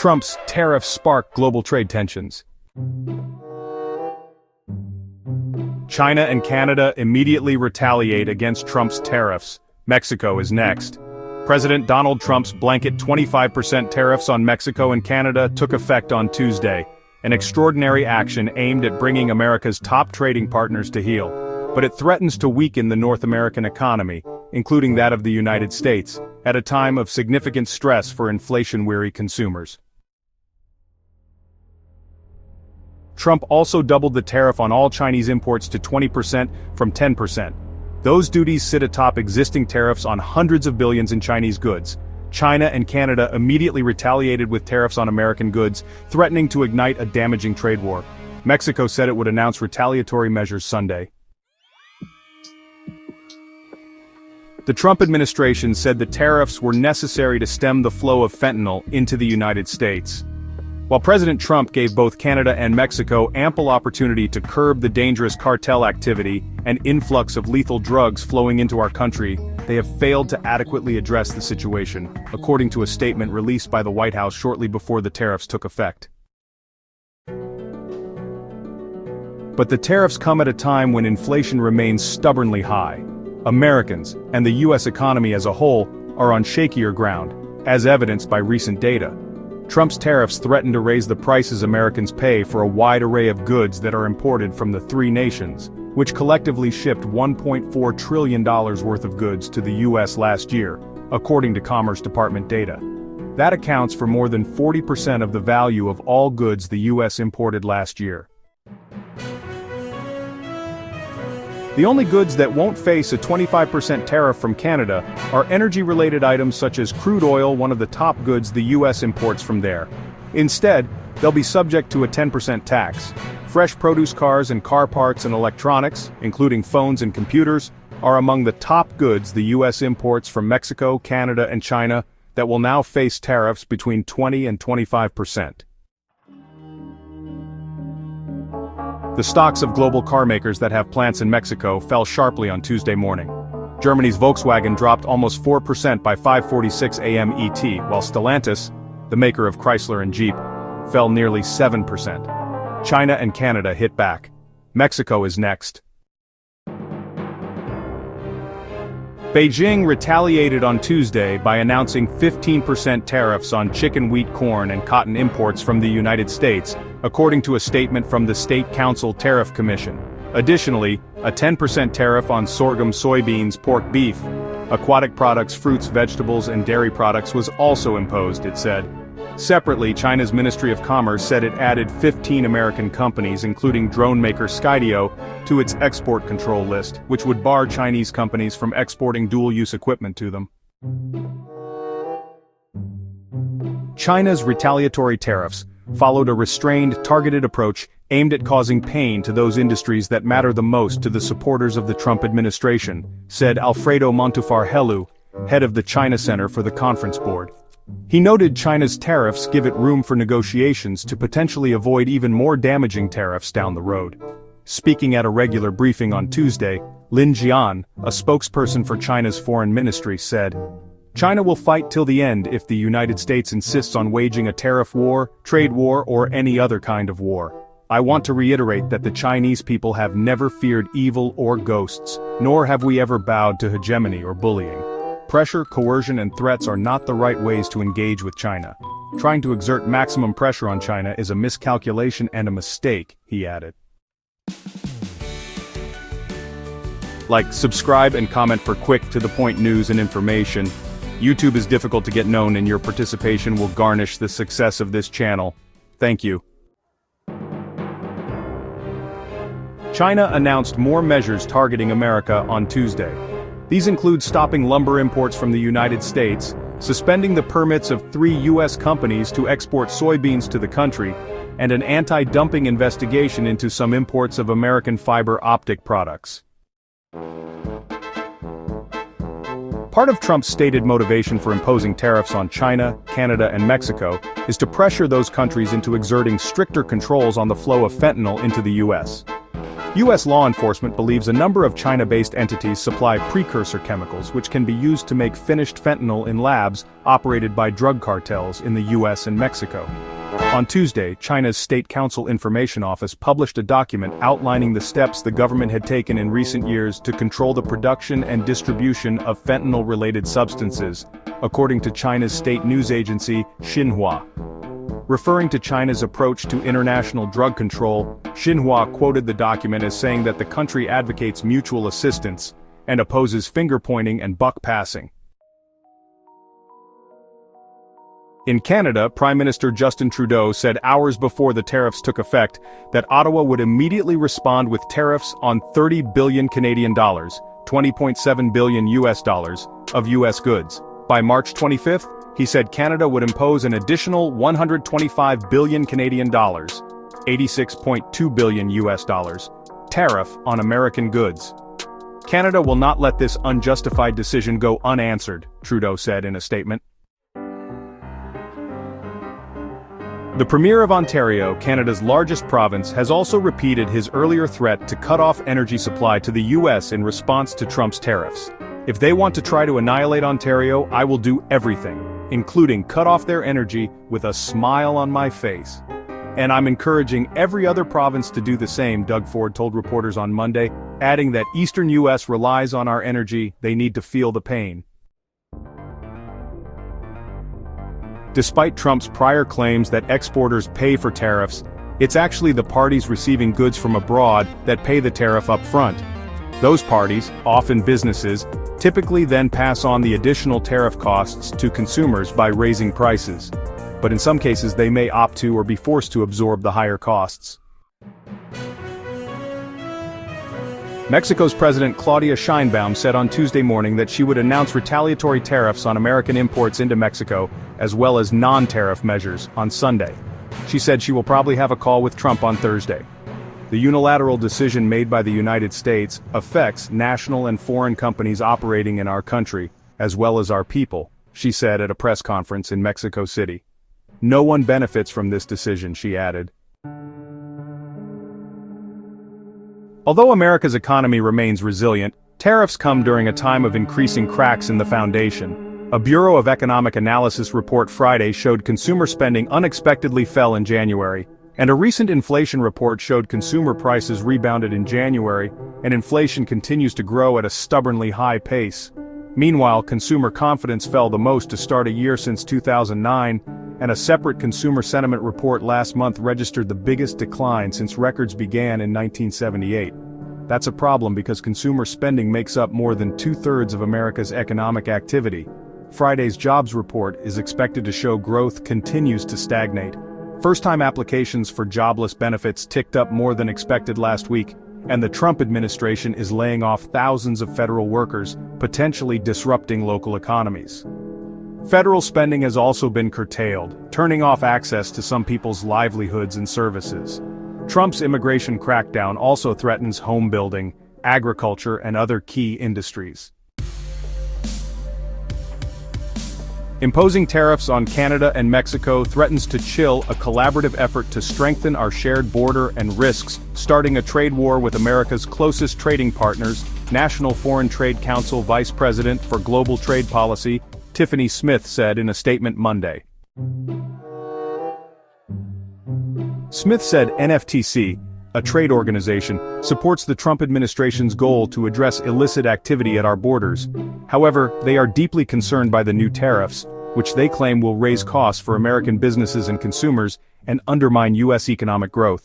Trump's tariffs spark global trade tensions. China and Canada immediately retaliate against Trump's tariffs. Mexico is next. President Donald Trump's blanket 25% tariffs on Mexico and Canada took effect on Tuesday, an extraordinary action aimed at bringing America's top trading partners to heel. But it threatens to weaken the North American economy, including that of the United States, at a time of significant stress for inflation-weary consumers. Trump also doubled the tariff on all Chinese imports to 20% from 10%. Those duties sit atop existing tariffs on hundreds of billions in Chinese goods. China and Canada immediately retaliated with tariffs on American goods, threatening to ignite a damaging trade war. Mexico said it would announce retaliatory measures Sunday. The Trump administration said the tariffs were necessary to stem the flow of fentanyl into the United States. While President Trump gave both Canada and Mexico ample opportunity to curb the dangerous cartel activity and influx of lethal drugs flowing into our country, they have failed to adequately address the situation, according to a statement released by the White House shortly before the tariffs took effect. But the tariffs come at a time when inflation remains stubbornly high. Americans, and the U.S. economy as a whole, are on shakier ground, as evidenced by recent data. Trump's tariffs threaten to raise the prices Americans pay for a wide array of goods that are imported from the three nations, which collectively shipped $1.4 trillion worth of goods to the U.S. last year, according to Commerce Department data. That accounts for more than 40% of the value of all goods the U.S. imported last year. The only goods that won't face a 25% tariff from Canada are energy-related items such as crude oil, one of the top goods the U.S. imports from there. Instead, they'll be subject to a 10% tax. Fresh produce, cars and car parts and electronics, including phones and computers, are among the top goods the U.S. imports from Mexico, Canada and China that will now face tariffs between 20 and 25%. The stocks of global car makers that have plants in Mexico fell sharply on Tuesday morning. Germany's Volkswagen dropped almost 4% by 5:46 a.m. ET, while Stellantis, the maker of Chrysler and Jeep, fell nearly 7%. China and Canada hit back. Mexico is next. Beijing retaliated on Tuesday by announcing 15% tariffs on chicken, wheat, corn, and cotton imports from the United States, according to a statement from the State Council Tariff Commission. Additionally, a 10% tariff on sorghum, soybeans, pork, beef, aquatic products, fruits, vegetables, and dairy products was also imposed, it said. Separately, China's Ministry of Commerce said it added 15 American companies, including drone maker Skydio, to its export control list, which would bar Chinese companies from exporting dual-use equipment to them. China's retaliatory tariffs followed a restrained, targeted approach aimed at causing pain to those industries that matter the most to the supporters of the Trump administration, said Alfredo Montufar-Helu, head of the China Center for the Conference Board. He noted China's tariffs give it room for negotiations to potentially avoid even more damaging tariffs down the road. Speaking at a regular briefing on Tuesday, Lin Jian, a spokesperson for China's foreign ministry, said, "China will fight till the end if the United States insists on waging a tariff war, trade war, or any other kind of war. I want to reiterate that the Chinese people have never feared evil or ghosts, nor have we ever bowed to hegemony or bullying. Pressure, coercion, and threats are not the right ways to engage with China. Trying to exert maximum pressure on China is a miscalculation and a mistake," he added. Like, subscribe, and comment for quick, to-the-point news and information. YouTube is difficult to get known, and your participation will garnish the success of this channel. Thank you. China announced more measures targeting America on Tuesday. These include stopping lumber imports from the United States, suspending the permits of 3 U.S. companies to export soybeans to the country, and an anti-dumping investigation into some imports of American fiber optic products. Part of Trump's stated motivation for imposing tariffs on China, Canada, and Mexico is to pressure those countries into exerting stricter controls on the flow of fentanyl into the U.S. U.S. law enforcement believes a number of China-based entities supply precursor chemicals which can be used to make finished fentanyl in labs operated by drug cartels in the U.S. and Mexico. On Tuesday, China's State Council Information Office published a document outlining the steps the government had taken in recent years to control the production and distribution of fentanyl-related substances, according to China's state news agency, Xinhua. Referring to China's approach to international drug control, Xinhua quoted the document as saying that the country advocates mutual assistance and opposes finger-pointing and buck-passing. In Canada, Prime Minister Justin Trudeau said hours before the tariffs took effect that Ottawa would immediately respond with tariffs on 30 billion Canadian dollars, $20.7 billion US dollars, of US goods. By March 25, he said Canada would impose an additional 125 billion Canadian dollars, $86.2 billion US dollars, tariff on American goods. Canada will not let this unjustified decision go unanswered, Trudeau said in a statement. The Premier of Ontario, Canada's largest province, has also repeated his earlier threat to cut off energy supply to the U.S. in response to Trump's tariffs. If they want to try to annihilate Ontario, I will do everything, including cut off their energy with a smile on my face. And I'm encouraging every other province to do the same, Doug Ford told reporters on Monday, adding that Eastern U.S. relies on our energy, they need to feel the pain. Despite Trump's prior claims that exporters pay for tariffs, it's actually the parties receiving goods from abroad that pay the tariff up front. Those parties, often businesses, typically then pass on the additional tariff costs to consumers by raising prices. But in some cases they may opt to or be forced to absorb the higher costs. Mexico's President Claudia Sheinbaum said on Tuesday morning that she would announce retaliatory tariffs on American imports into Mexico, as well as non-tariff measures, on Sunday. She said she will probably have a call with Trump on Thursday. The unilateral decision made by the United States affects national and foreign companies operating in our country, as well as our people, she said at a press conference in Mexico City. No one benefits from this decision, she added. Although America's economy remains resilient, tariffs come during a time of increasing cracks in the foundation. A Bureau of Economic Analysis report Friday showed consumer spending unexpectedly fell in January, and a recent inflation report showed consumer prices rebounded in January, and inflation continues to grow at a stubbornly high pace. Meanwhile, consumer confidence fell the most to start a year since 2009, and a separate consumer sentiment report last month registered the biggest decline since records began in 1978. That's a problem because consumer spending makes up more than two-thirds of America's economic activity. Friday's jobs report is expected to show growth continues to stagnate. First-time applications for jobless benefits ticked up more than expected last week, and the Trump administration is laying off thousands of federal workers, potentially disrupting local economies. Federal spending has also been curtailed, turning off access to some people's livelihoods and services. Trump's immigration crackdown also threatens home building, agriculture, and other key industries. Imposing tariffs on Canada and Mexico threatens to chill a collaborative effort to strengthen our shared border and risks starting a trade war with America's closest trading partners, National Foreign Trade Council Vice President for Global Trade Policy, Tiffany Smith said in a statement Monday. Smith said NFTC, a trade organization, supports the Trump administration's goal to address illicit activity at our borders. However, they are deeply concerned by the new tariffs, which they claim will raise costs for American businesses and consumers and undermine U.S. economic growth.